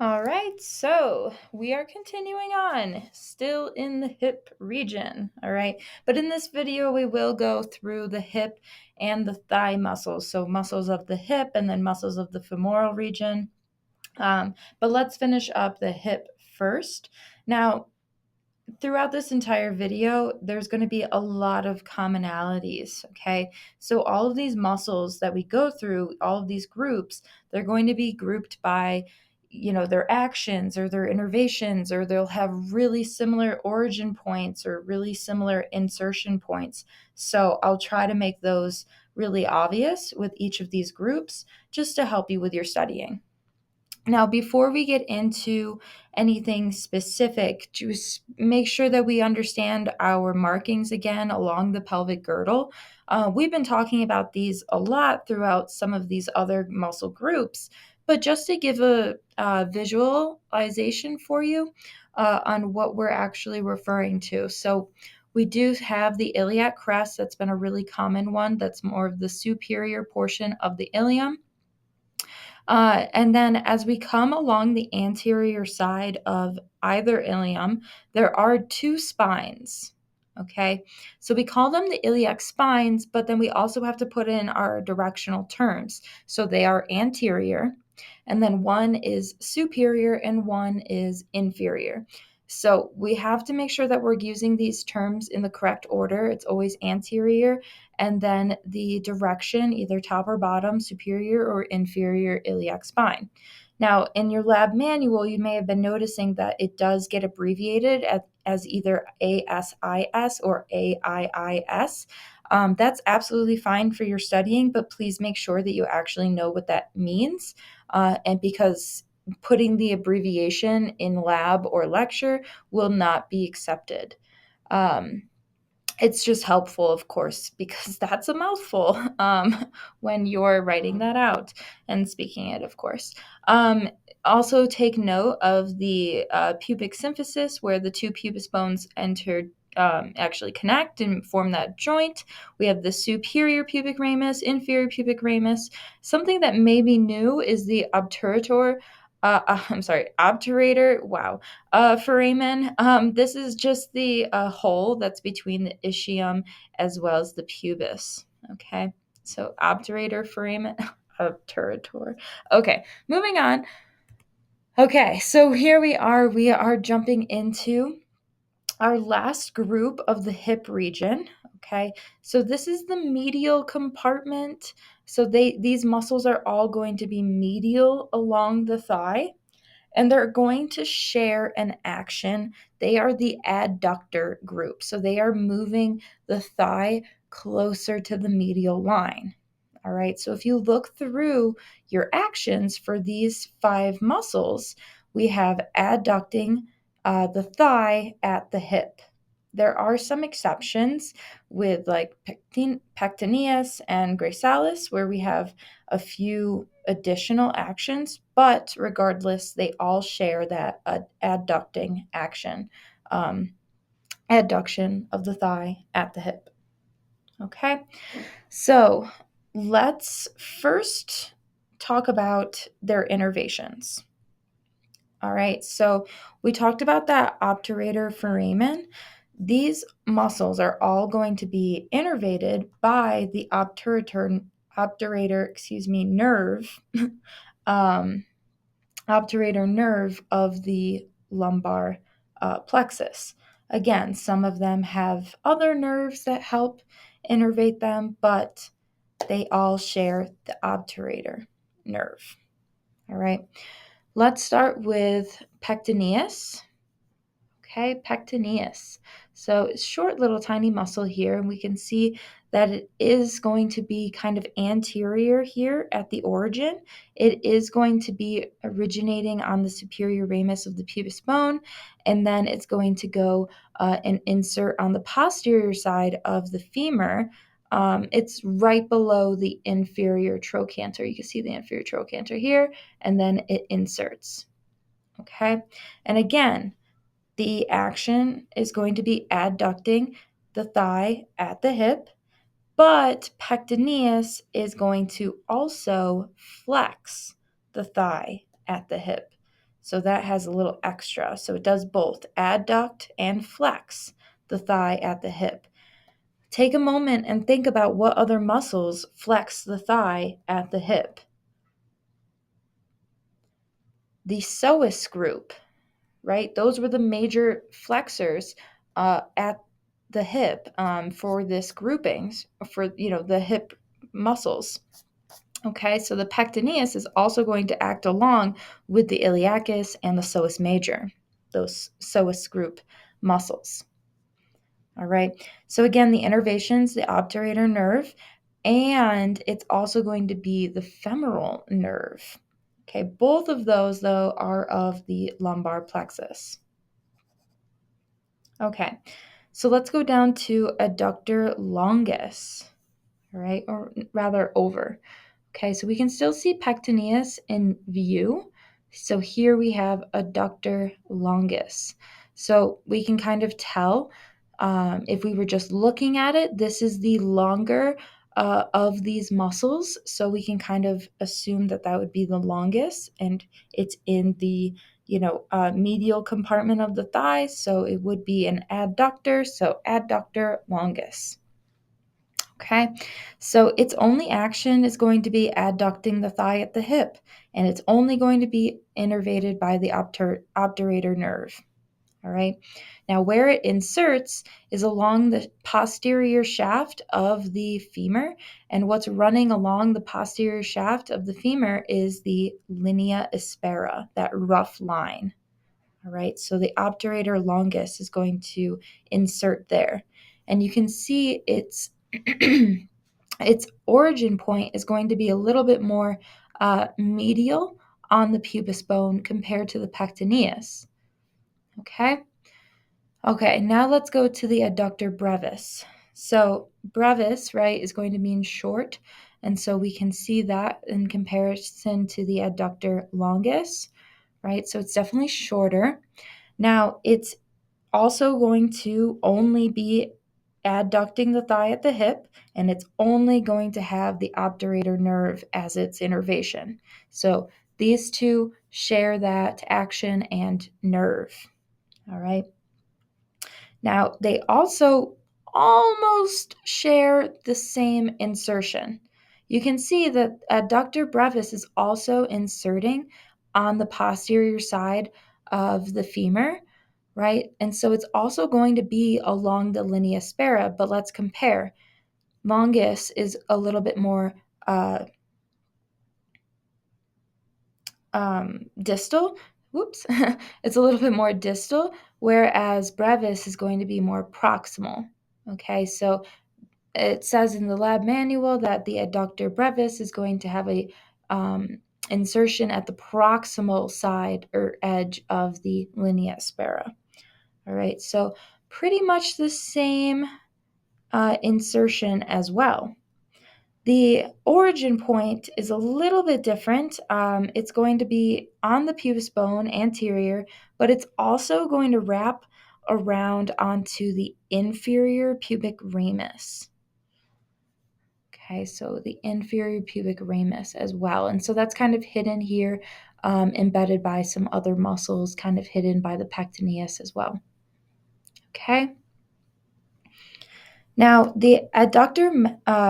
All right, so we are continuing on, still in the hip region, all right? But in this video, we will go through the hip and the thigh muscles, so muscles of the hip and then muscles of the femoral region. But let's finish up the hip first. Now, throughout this entire video, there's going to be a lot of commonalities, okay? So all of these muscles that we go through, all of these groups, they're going to be grouped by, their actions or their innervations, or they'll have really similar origin points or really similar insertion points. So I'll try to make those really obvious with each of these groups just to help you with your studying. Now, before we get into anything specific, just make sure that we understand our markings again along the pelvic girdle. We've been talking about these a lot throughout some of these other muscle groups, but just to give a visualization for you on what we're actually referring to. So, we do have the iliac crest. That's been a really common one. That's more of the superior portion of the ilium. And then as we come along the anterior side of either ilium, there are two spines. Okay, so we call them the iliac spines, but then we also have to put in our directional terms. So they are anterior, and then one is superior and one is inferior. So we have to make sure that we're using these terms in the correct order. It's always anterior, and then the direction, either top or bottom, superior or inferior iliac spine. Now, in your lab manual, you may have been noticing that it does get abbreviated as either ASIS or AIIS. That's absolutely fine for your studying, but please make sure that you actually know what that means. And because putting the abbreviation in lab or lecture will not be accepted. Um, it's just helpful, of course, because that's a mouthful when you're writing that out and speaking it, of course. Also, take note of the pubic symphysis, where the two pubis bones actually connect and form that joint. We have the superior pubic ramus, inferior pubic ramus. Something that may be new is the obturator. Obturator. Wow, foramen. This is just the hole that's between the ischium as well as the pubis. Okay, so obturator, foramen, obturator. Okay, moving on. Okay, so here we are. We are jumping into our last group of the hip region. Okay, so this is the medial compartment. So these muscles are all going to be medial along the thigh, and they're going to share an action. They are the adductor group. So they are moving the thigh closer to the medial line. All right. So if you look through your actions for these five muscles, we have adducting the thigh at the hip. There are some exceptions with like pectineus and gracilis, where we have a few additional actions, but regardless, they all share that adducting action, adduction of the thigh at the hip. Okay, so let's first talk about their innervations. All right, so we talked about that obturator foramen. These muscles are all going to be innervated by the obturator nerve, um, obturator nerve of the lumbar plexus. Again, some of them have other nerves that help innervate them, but they all share the obturator nerve. All right, let's start with pectineus. Okay, pectineus. So it's short little tiny muscle here, and we can see that it is going to be kind of anterior here at the origin. It is going to be originating on the superior ramus of the pubis bone, and then it's going to go and insert on the posterior side of the femur. It's right below the inferior trochanter. You can see the inferior trochanter here, and then it inserts. Okay, and again, the action is going to be adducting the thigh at the hip, but pectineus is going to also flex the thigh at the hip. So that has a little extra. So it does both adduct and flex the thigh at the hip. Take a moment and think about what other muscles flex the thigh at the hip. The psoas group, right? Those were the major flexors at the hip for this groupings for the hip muscles. Okay, so the pectineus is also going to act along with the iliacus and the psoas major, those psoas group muscles. All right, so again, the innervations, the obturator nerve, and it's also going to be the femoral nerve. Okay, both of those, though, are of the lumbar plexus. Okay, so let's go down to adductor longus, all right, or rather over. Okay, so we can still see pectineus in view. So here we have adductor longus. So we can kind of tell if we were just looking at it, this is the longer of these muscles. So we can kind of assume that that would be the longest, and it's in the medial compartment of the thigh. So it would be an adductor. So adductor longus. Okay, so its only action is going to be adducting the thigh at the hip, and it's only going to be innervated by the obturator nerve. All right, now where it inserts is along the posterior shaft of the femur, and what's running along the posterior shaft of the femur is the linea aspera, that rough line. All right, so the obturator longus is going to insert there, and you can see its its origin point is going to be a little bit more medial on the pubis bone compared to the pectineus. Okay? Okay, now let's go to the adductor brevis. So brevis, right, is going to mean short, and so we can see that in comparison to the adductor longus, right? So it's definitely shorter. Now, it's also going to only be adducting the thigh at the hip, and it's only going to have the obturator nerve as its innervation. So these two share that action and nerve. All right. Now, they also almost share the same insertion. You can see that adductor brevis is also inserting on the posterior side of the femur, right? And so it's also going to be along the linea aspera, but let's compare. Longus is a little bit more distal. Whoops. It's a little bit more distal, whereas brevis is going to be more proximal. Okay, so it says in the lab manual that the adductor brevis is going to have a insertion at the proximal side or edge of the linea aspera. All right, so pretty much the same insertion as well. The origin point is a little bit different. It's going to be on the pubis bone anterior, but it's also going to wrap around onto the inferior pubic ramus. Okay, so the inferior pubic ramus as well. And so that's kind of hidden here, embedded by some other muscles, kind of hidden by the pectineus as well. Okay. Now, the adductor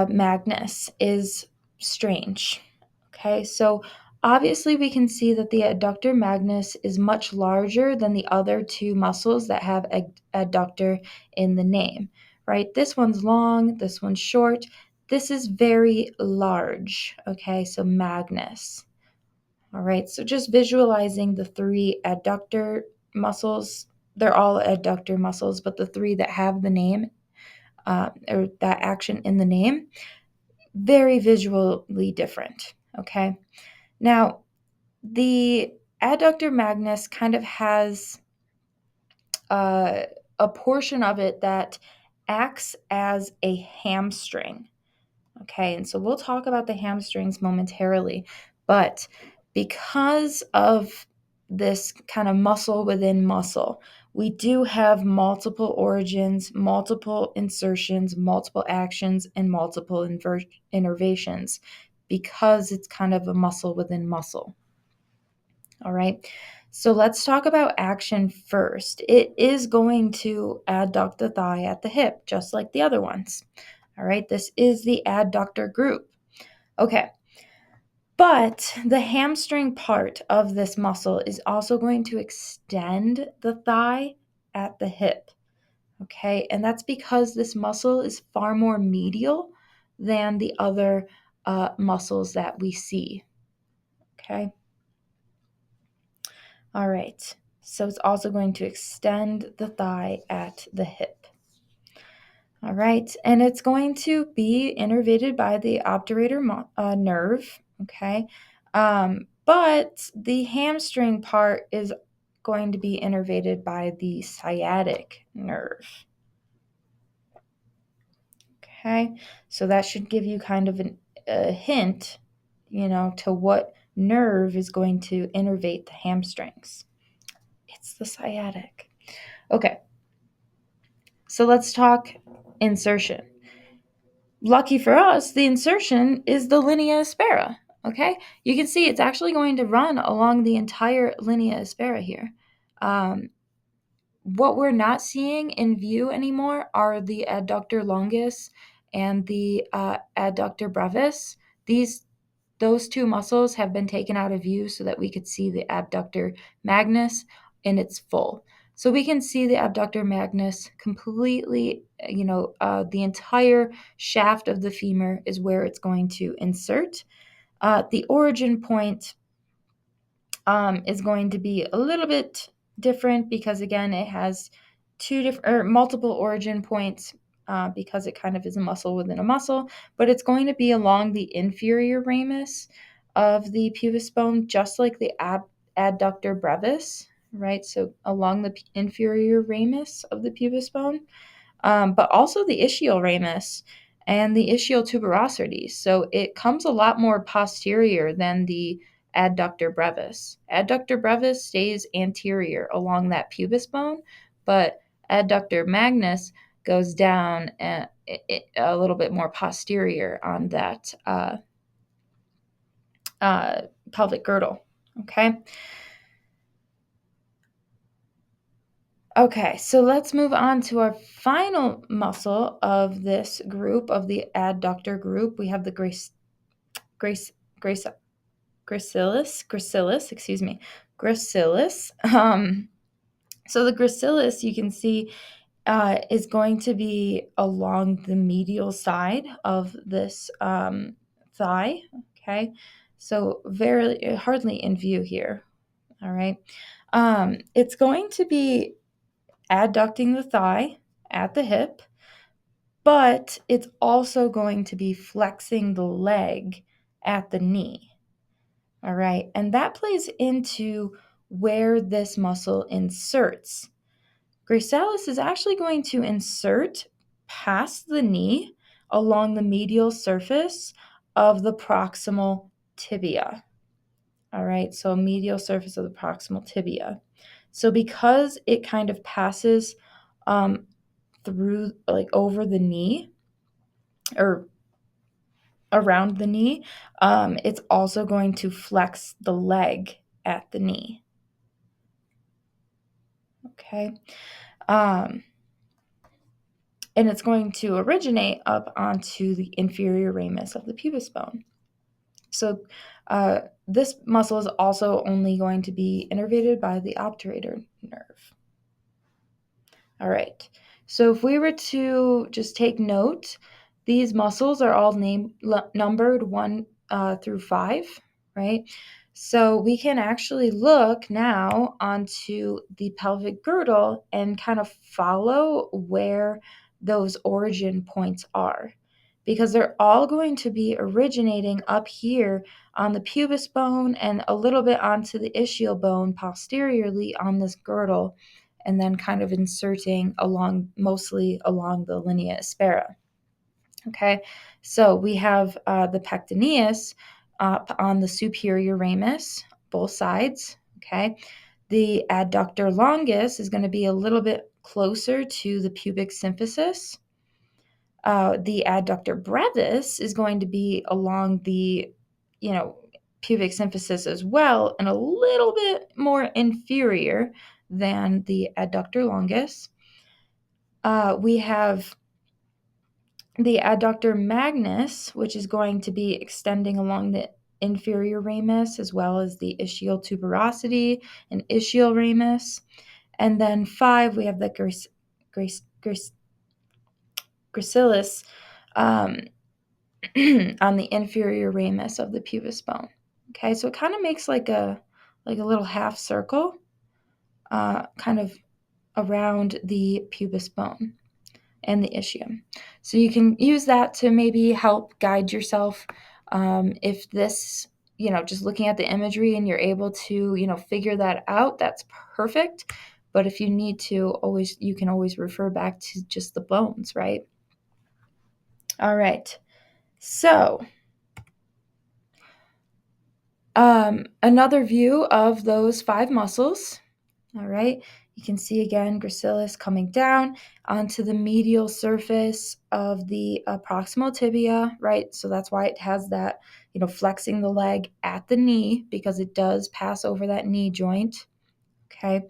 magnus is strange. Okay, so obviously we can see that the adductor magnus is much larger than the other two muscles that have adductor in the name, right? This one's long, this one's short. This is very large. Okay, so magnus. All right, so just visualizing the three adductor muscles, they're all adductor muscles, but the three that have the name or that action in the name, very visually different. Okay. Now, the adductor magnus kind of has a portion of it that acts as a hamstring. Okay. And so we'll talk about the hamstrings momentarily, but because of this kind of muscle within muscle, we do have multiple origins, multiple insertions, multiple actions, and multiple innervations because it's kind of a muscle within muscle. All right. So let's talk about action first. It is going to adduct the thigh at the hip, just like the other ones. All right. This is the adductor group. Okay. But the hamstring part of this muscle is also going to extend the thigh at the hip. Okay. And that's because this muscle is far more medial than the other muscles that we see. Okay. All right. So it's also going to extend the thigh at the hip. All right. And it's going to be innervated by the obturator nerve. Okay. But the hamstring part is going to be innervated by the sciatic nerve. Okay. So that should give you kind of a hint, to what nerve is going to innervate the hamstrings. It's the sciatic. Okay. So let's talk insertion. Lucky for us, the insertion is the linea aspera. Okay, you can see it's actually going to run along the entire linea aspera here. What we're not seeing in view anymore are the adductor longus and the adductor brevis. Those two muscles have been taken out of view so that we could see the abductor magnus in its full. So we can see the abductor magnus completely, the entire shaft of the femur is where it's going to insert. The origin point is going to be a little bit different because, again, it has multiple origin points because it kind of is a muscle within a muscle, but it's going to be along the inferior ramus of the pubis bone, just like the adductor brevis, right? So along the inferior ramus of the pubis bone, but also the ischial ramus and the ischial tuberosities. So it comes a lot more posterior than the adductor brevis. Adductor brevis stays anterior along that pubis bone, but adductor magnus goes down a little bit more posterior on that pelvic girdle. Okay. Okay, so let's move on to our final muscle of this group, of the adductor group. We have the gracilis. So the gracilis, you can see, is going to be along the medial side of this thigh. Okay, so very hardly in view here. All right, it's going to be adducting the thigh at the hip, but it's also going to be flexing the leg at the knee. All right, and that plays into where this muscle inserts. Gracilis is actually going to insert past the knee along the medial surface of the proximal tibia. All right, so medial surface of the proximal tibia. So because it kind of passes through, like, over the knee or around the knee, it's also going to flex the leg at the knee. Okay. And it's going to originate up onto the inferior ramus of the pubis bone. So this muscle is also only going to be innervated by the obturator nerve. All right. So if we were to just take note, these muscles are all numbered 1 through 5, right? So we can actually look now onto the pelvic girdle and kind of follow where those origin points are, because they're all going to be originating up here on the pubis bone and a little bit onto the ischial bone posteriorly on this girdle, and then kind of inserting mostly along the linea aspera. Okay, so we have the pectineus on the superior ramus, both sides. Okay, the adductor longus is going to be a little bit closer to the pubic symphysis. The adductor brevis is going to be along the, pubic symphysis as well, and a little bit more inferior than the adductor longus. We have the adductor magnus, which is going to be extending along the inferior ramus, as well as the ischial tuberosity and ischial ramus. And then 5, we have the gracilis on the inferior ramus of the pubis bone. Okay, so it kind of makes like a little half circle, kind of around the pubis bone and the ischium. So you can use that to maybe help guide yourself. If this, just looking at the imagery and you're able to, figure that out, that's perfect. But if you need to, you can always refer back to just the bones, right? All right. So another view of those 5 muscles. All right. You can see again gracilis coming down onto the medial surface of the proximal tibia, right? So that's why it has that, flexing the leg at the knee, because it does pass over that knee joint. Okay.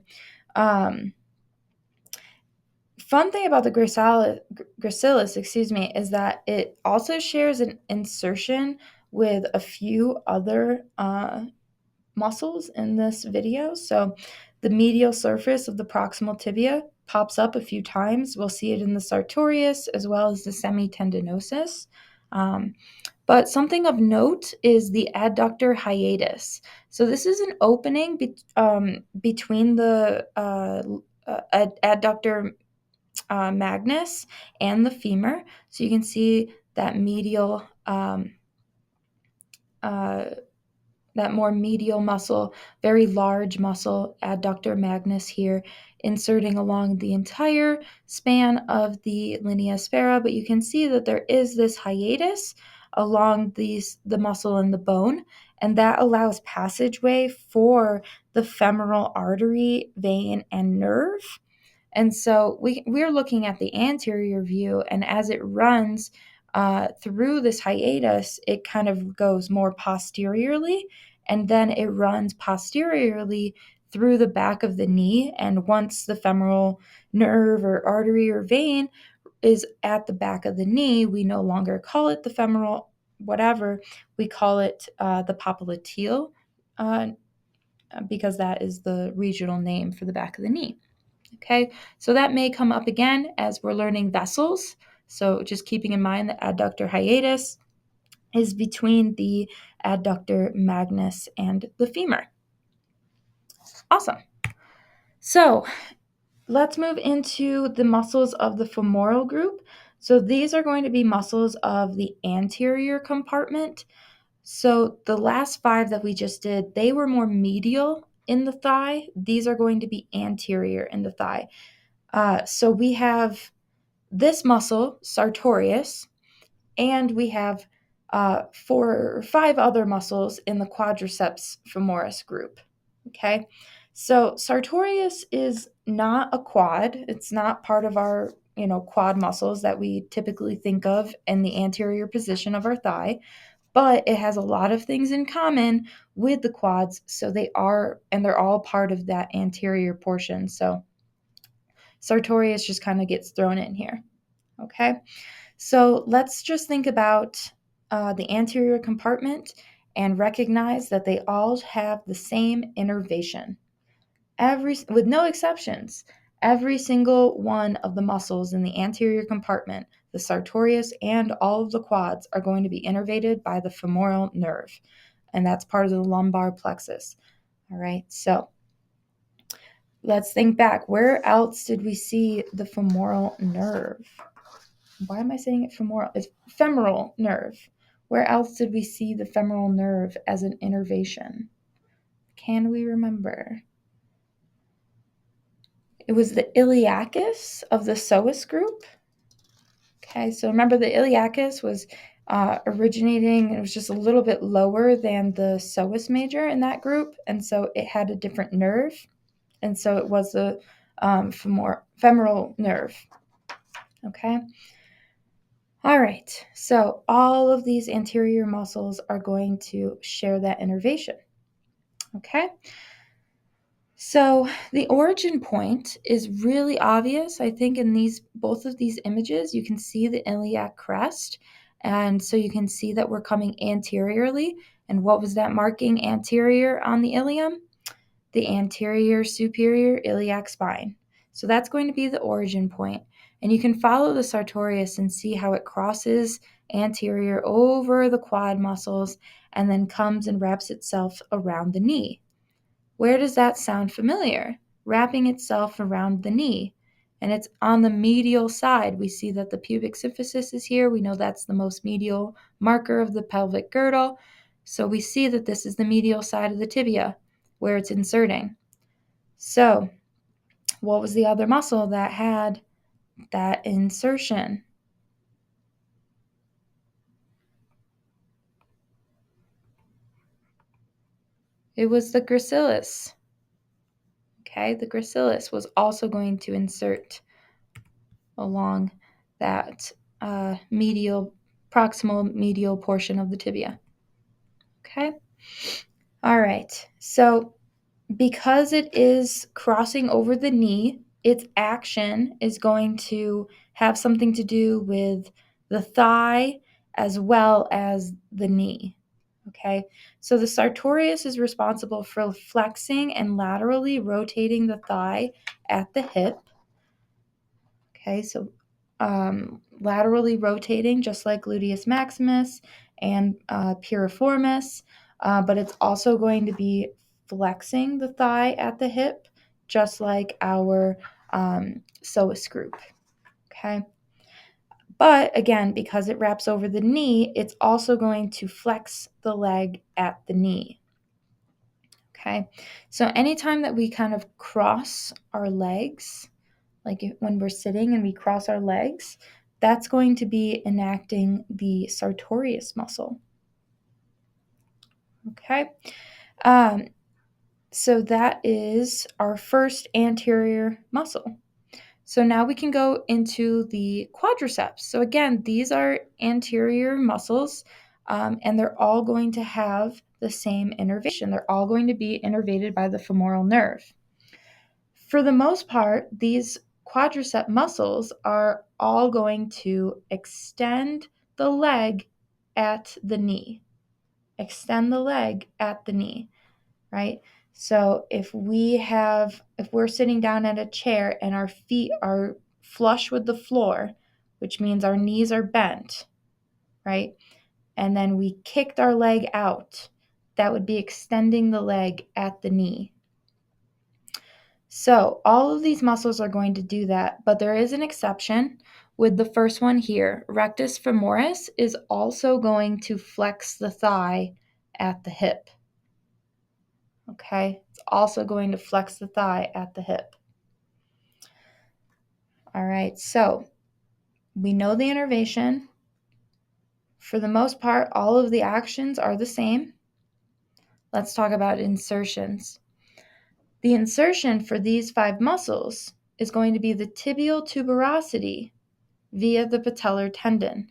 Fun thing about the gracilis, is that it also shares an insertion with a few other muscles in this video. So the medial surface of the proximal tibia pops up a few times. We'll see it in the sartorius as well as the semitendinosus. But something of note is the adductor hiatus. So this is an opening between the adductor magnus and the femur. So you can see that medial that more medial muscle, very large muscle, adductor magnus here, inserting along the entire span of the linea aspera. But you can see that there is this hiatus along the muscle and the bone, and that allows passageway for the femoral artery, vein, and nerve. And so we're looking at the anterior view, and as it runs through this hiatus, it kind of goes more posteriorly, and then it runs posteriorly through the back of the knee. And once the femoral nerve or artery or vein is at the back of the knee, we no longer call it the femoral whatever, we call it the popliteal, because that is the regional name for the back of the knee. Okay, so that may come up again as we're learning vessels. So just keeping in mind the adductor hiatus is between the adductor magnus and the femur. Awesome. So let's move into the muscles of the femoral group. So these are going to be muscles of the anterior compartment. So the last 5 that we just did, they were more medial in the thigh. These are going to be anterior in the thigh. So we have this muscle, sartorius, and we have 4 or 5 other muscles in the quadriceps femoris group. Okay, so sartorius is not a quad. It's not part of our quad muscles that we typically think of in the anterior position of our thigh, but it has a lot of things in common with the quads. So they're all part of that anterior portion. So sartorius just kind of gets thrown in here. Okay, so let's just think about the anterior compartment and recognize that they all have the same innervation. With no exceptions, every single one of the muscles in the anterior compartment, the sartorius and all of the quads, are going to be innervated by the femoral nerve, and that's part of the lumbar plexus. All right, so let's think back. Where else did we see the femoral nerve? Why am I saying it femoral? It's femoral nerve. Where else did we see the femoral nerve as an innervation? Can we remember? It was the iliacus of the psoas group. Okay, so remember the iliacus was originating, it was just a little bit lower than the psoas major in that group, and so it had a different nerve, and so it was the femoral nerve. Okay. All right, so all of these anterior muscles are going to share that innervation. Okay, so the origin point is really obvious. I think in both of these images, you can see the iliac crest, and so you can see that we're coming anteriorly. And what was that marking anterior on the ilium? The anterior superior iliac spine. So that's going to be the origin point. And you can follow the sartorius and see how it crosses anterior over the quad muscles and then comes and wraps itself around the knee. Where does that sound familiar? Wrapping itself around the knee. And it's on the medial side. We see that the pubic symphysis is here. We know that's the most medial marker of the pelvic girdle. So we see that this is the medial side of the tibia where it's inserting. So, what was the other muscle that had that insertion? It was the gracilis. Okay, the gracilis was also going to insert along that proximal medial portion of the tibia. Okay, all right. So, because it is crossing over the knee, its action is going to have something to do with the thigh as well as the knee. Okay, so the sartorius is responsible for flexing and laterally rotating the thigh at the hip. Okay, so laterally rotating just like gluteus maximus and piriformis, but it's also going to be flexing the thigh at the hip just like our psoas group. Okay, but again, because it wraps over the knee, it's also going to flex the leg at the knee. Okay, so anytime that we kind of cross our legs, like when we're sitting and we cross our legs, that's going to be enacting the sartorius muscle. Okay, um, so that is our first anterior muscle. So now we can go into the quadriceps. So again, these are anterior muscles, and they're all going to have the same innervation. They're all going to be innervated by the femoral nerve. For the most part, these quadricep muscles are all going to extend the leg at the knee. Extend the leg at the knee, right? So if we're sitting down at a chair and our feet are flush with the floor, which means our knees are bent, right? And then we kicked our leg out, that would be extending the leg at the knee. So all of these muscles are going to do that, but there is an exception with the first one here. Rectus femoris is also going to flex the thigh at the hip. Okay, it's also going to flex the thigh at the hip. All right, so we know the innervation. For the most part, all of the actions are the same. Let's talk about insertions. The insertion for these 5 muscles is going to be the tibial tuberosity via the patellar tendon.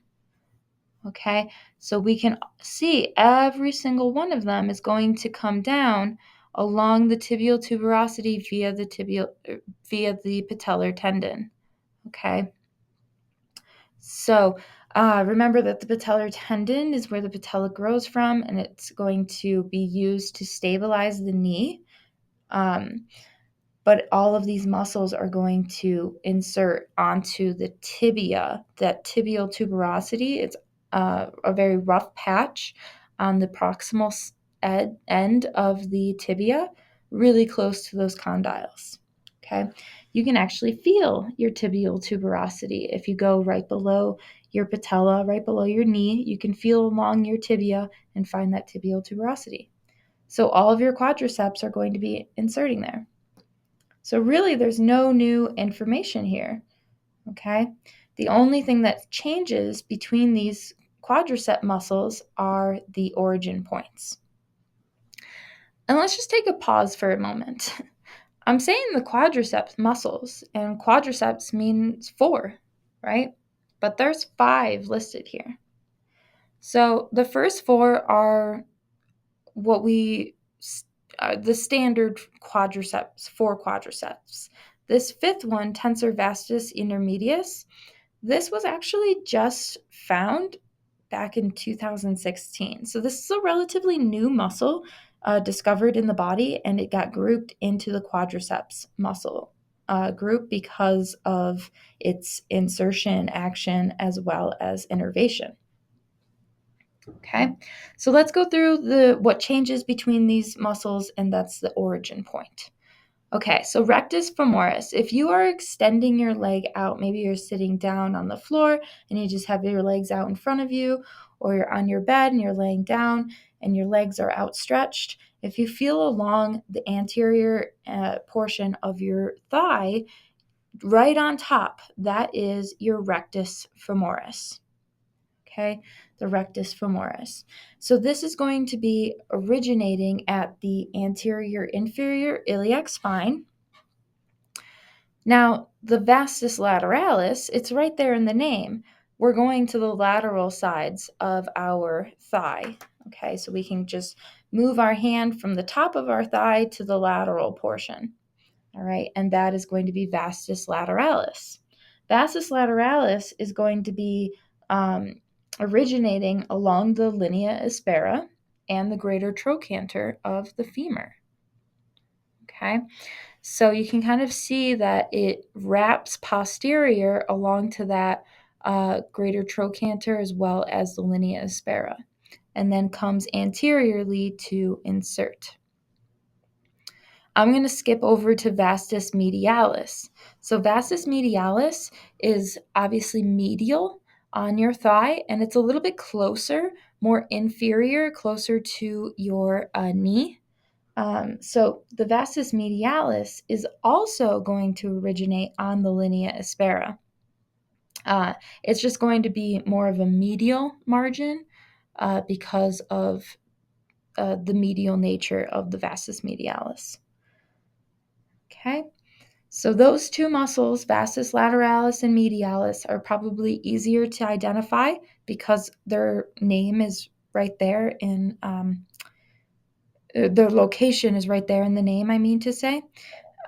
Okay, so we can see every single one of them is going to come down along the tibial tuberosity via the patellar tendon. Okay, so remember that the patellar tendon is where the patella grows from, and it's going to be used to stabilize the knee. But all of these muscles are going to insert onto the tibia, that tibial tuberosity. It's a very rough patch on the proximal end of the tibia, really close to those condyles. Okay, you can actually feel your tibial tuberosity if you go right below your patella, right below your knee. You can feel along your tibia and find that tibial tuberosity. So all of your quadriceps are going to be inserting there. So really, there's no new information here, okay? The only thing that changes between these quadricep muscles are the origin points. And let's just take a pause for a moment. I'm saying the quadriceps muscles, and quadriceps means 4, right? but there's 5 listed here. So the first 4 are what we the standard quadriceps, 4 quadriceps. This 5th one, tensor vastus intermedius, this was actually just found back in 2016. So this is a relatively new muscle discovered in the body, and it got grouped into the quadriceps muscle group because of its insertion action as well as innervation. Okay, so let's go through what changes between these muscles, and that's the origin point. Okay, so rectus femoris. If you are extending your leg out, maybe you're sitting down on the floor and you just have your legs out in front of you, or you're on your bed and you're laying down and your legs are outstretched. If you feel along the anterior portion of your thigh, right on top, that is your rectus femoris. Okay, the rectus femoris. So this is going to be originating at the anterior inferior iliac spine. Now, the vastus lateralis, it's right there in the name. We're going to the lateral sides of our thigh. Okay, so we can just move our hand from the top of our thigh to the lateral portion. All right, and that is going to be vastus lateralis. Vastus lateralis is going to be originating along the linea aspera and the greater trochanter of the femur. Okay, so you can kind of see that it wraps posterior along to that greater trochanter as well as the linea aspera, and then comes anteriorly to insert. I'm going to skip over to vastus medialis. So vastus medialis is obviously medial on your thigh, and it's a little bit closer, more inferior, closer to your knee. So the vastus medialis is also going to originate on the linea aspera. It's just going to be more of a medial margin because of the medial nature of the vastus medialis. Okay, so those 2 muscles, vastus lateralis and medialis, are probably easier to identify because their name is right there in their location is right there in the name, I mean to say.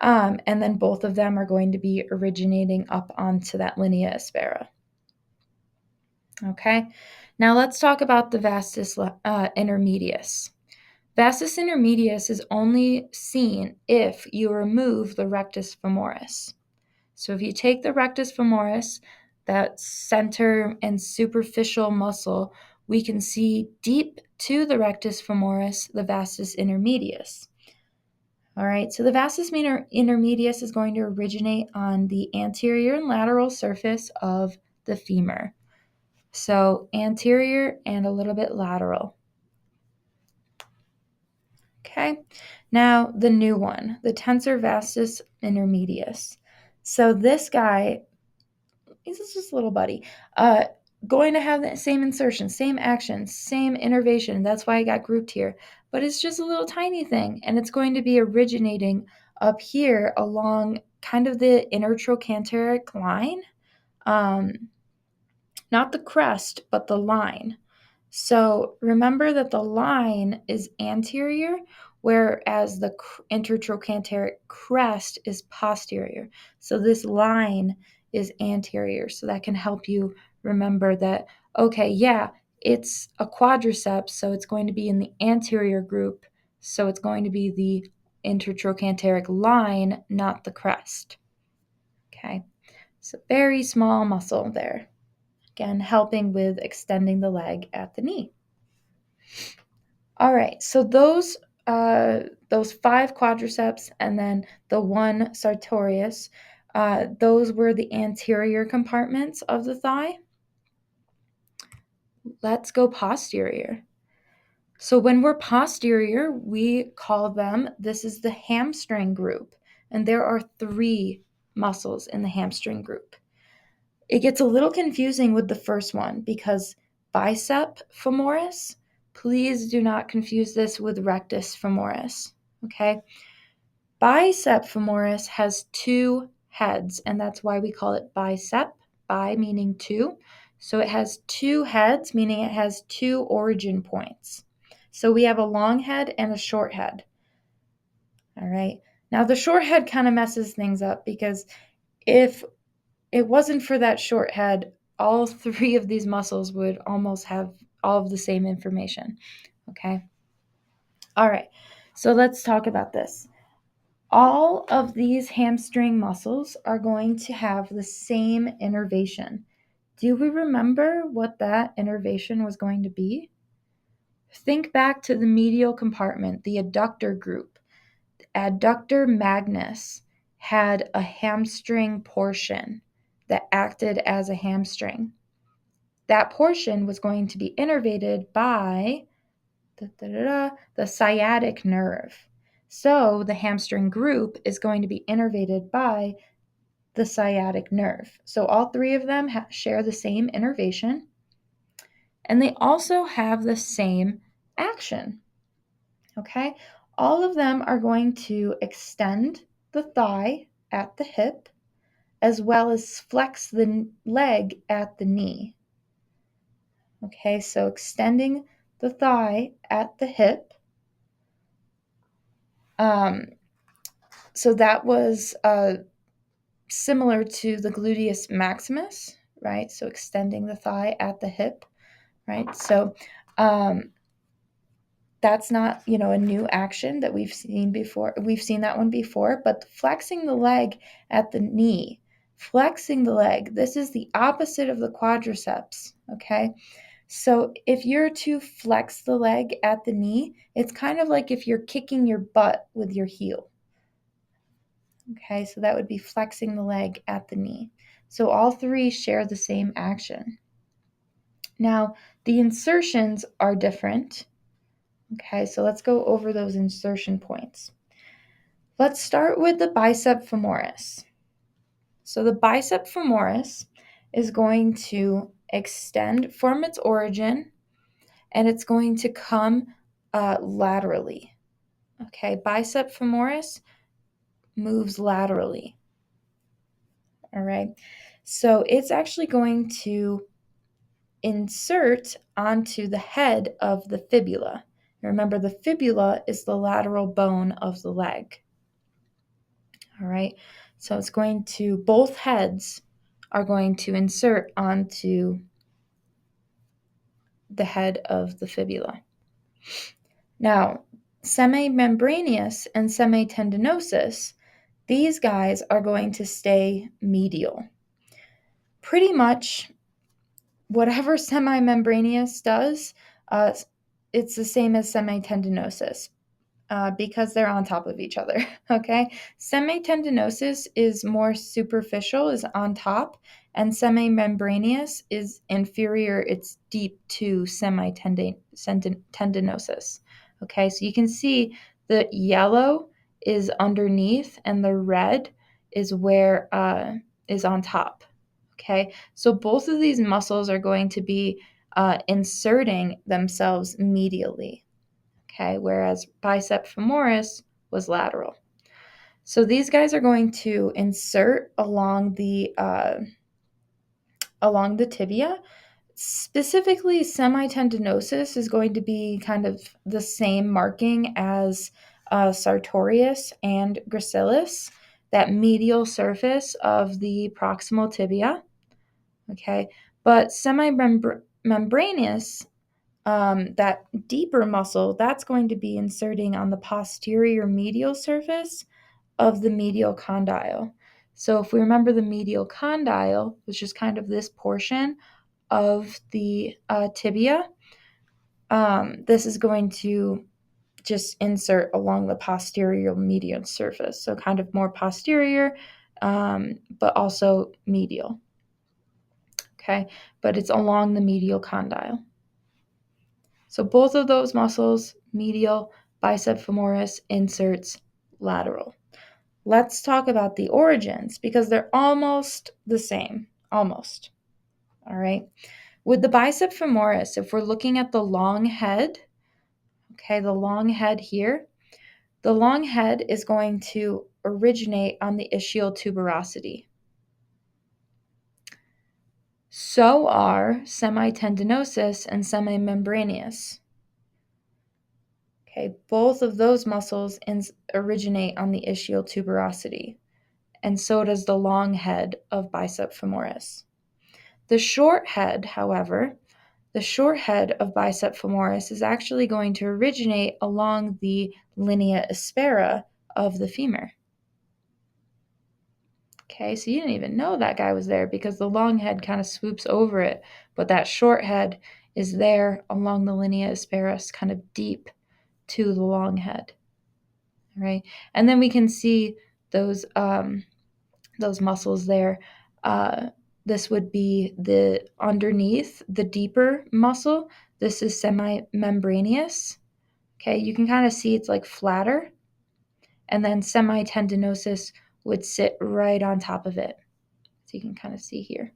And then both of them are going to be originating up onto that linea aspera. Okay, now let's talk about the vastus intermedius. Vastus intermedius is only seen if you remove the rectus femoris. So if you take the rectus femoris, that center and superficial muscle, we can see deep to the rectus femoris, the vastus intermedius. All right, so the vastus intermedius is going to originate on the anterior and lateral surface of the femur. So anterior and a little bit lateral. Okay, now the new one, the tensor vastus intermedius. So this guy, he's just a little buddy, going to have the same insertion, same action, same innervation. That's why I got grouped here. But it's just a little tiny thing, and it's going to be originating up here along kind of the intertrochanteric line. Not the crest, but the line. So remember that the line is anterior, whereas the intertrochanteric crest is posterior. So this line is anterior. So that can help you remember that, okay, yeah, it's a quadriceps, so it's going to be in the anterior group. So it's going to be the intertrochanteric line, not the crest. Okay, so very small muscle there. Again, helping with extending the leg at the knee. All right, so those 5 quadriceps and then the 1 sartorius, those were the anterior compartments of the thigh. Let's go posterior. So when we're posterior, we call them, this is the hamstring group, and there are 3 muscles in the hamstring group. It gets a little confusing with the first one because bicep femoris, please do not confuse this with rectus femoris, okay? Bicep femoris has 2 heads, and that's why we call it bicep. bi meaning two. So it has two heads, meaning it has two origin points. So we have a long head and a short head. All right. Now the short head kind of messes things up because if it wasn't for that short head, all three of these muscles would almost have all of the same information. Okay. All right. So let's talk about this. All of these hamstring muscles are going to have the same innervation. Do we remember what that innervation was going to be? Think back to the medial compartment, the adductor group. Adductor magnus had a hamstring portion that acted as a hamstring. That portion was going to be innervated by the sciatic nerve. So the hamstring group is going to be innervated by the sciatic nerve. So all three of them share the same innervation, and they also have the same action. Okay? All of them are going to extend the thigh at the hip as well as flex the leg at the knee. Okay, so extending the thigh at the hip. So that was similar to the gluteus maximus, right? So extending the thigh at the hip, right? So that's not, a new action that we've seen before. We've seen that one before, but flexing the leg at the knee, flexing the leg, this is the opposite of the quadriceps, okay? So if you're to flex the leg at the knee, it's kind of like if you're kicking your butt with your heel. Okay, so that would be flexing the leg at the knee. So all three share the same action. Now, the insertions are different. Okay, so let's go over those insertion points. Let's start with the bicep femoris. So the bicep femoris is going to extend from its origin, and it's going to come laterally. Okay, bicep femoris moves laterally. All right, so it's actually going to insert onto the head of the fibula. Remember, the fibula is the lateral bone of the leg. All right, so it's going to, both heads are going to insert onto the head of the fibula. Now, semimembranosus and semitendinosus, these guys are going to stay medial. Pretty much whatever semimembranosus does, it's the same as semitendinosus because they're on top of each other, okay? Semitendinosus is more superficial, is on top, and semimembranosus is inferior, it's deep to semitendinosus, okay? So you can see the yellow is underneath and the red is where is on top, okay? So both of these muscles are going to be inserting themselves medially, okay, whereas bicep femoris was lateral. So these guys are going to insert along the tibia. Specifically, semitendinosus is going to be kind of the same marking as sartorius and gracilis, that medial surface of the proximal tibia. Okay, but semimembranous, that deeper muscle, that's going to be inserting on the posterior medial surface of the medial condyle. So if we remember the medial condyle, which is kind of this portion of the tibia, this is going to just insert along the posterior medial surface. So kind of more posterior, but also medial. Okay, but it's along the medial condyle. So both of those muscles, medial, bicep femoris, inserts lateral. Let's talk about the origins because they're almost the same, almost. All right. With the bicep femoris, if we're looking at the long head, okay, the long head here, the long head is going to originate on the ischial tuberosity. So are semitendinosus and semimembrananeous. Okay, both of those muscles originate on the ischial tuberosity, and so does the long head of bicep femoris. The short head, however, the short head of bicep femoris is actually going to originate along the linea aspera of the femur. Okay, so you didn't even know that guy was there because the long head kind of swoops over it, but that short head is there along the linea aspera, kind of deep to the long head. Right, and then we can see those muscles there. This would be the underneath the deeper muscle. This is semimembrananeous. Okay, you can kind of see it's like flatter, and then semitendinosus would sit right on top of it. So you can kind of see here.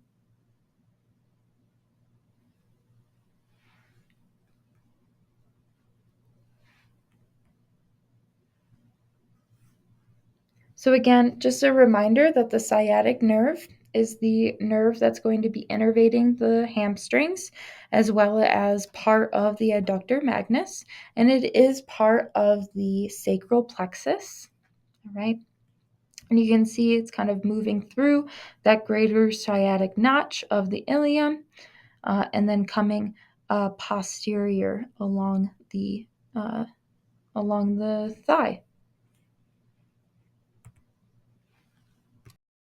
So again, just a reminder that the sciatic nerve is the nerve that's going to be innervating the hamstrings, as well as part of the adductor magnus, and it is part of the sacral plexus, all right? And you can see it's kind of moving through that greater sciatic notch of the ilium, and then coming posterior along the thigh.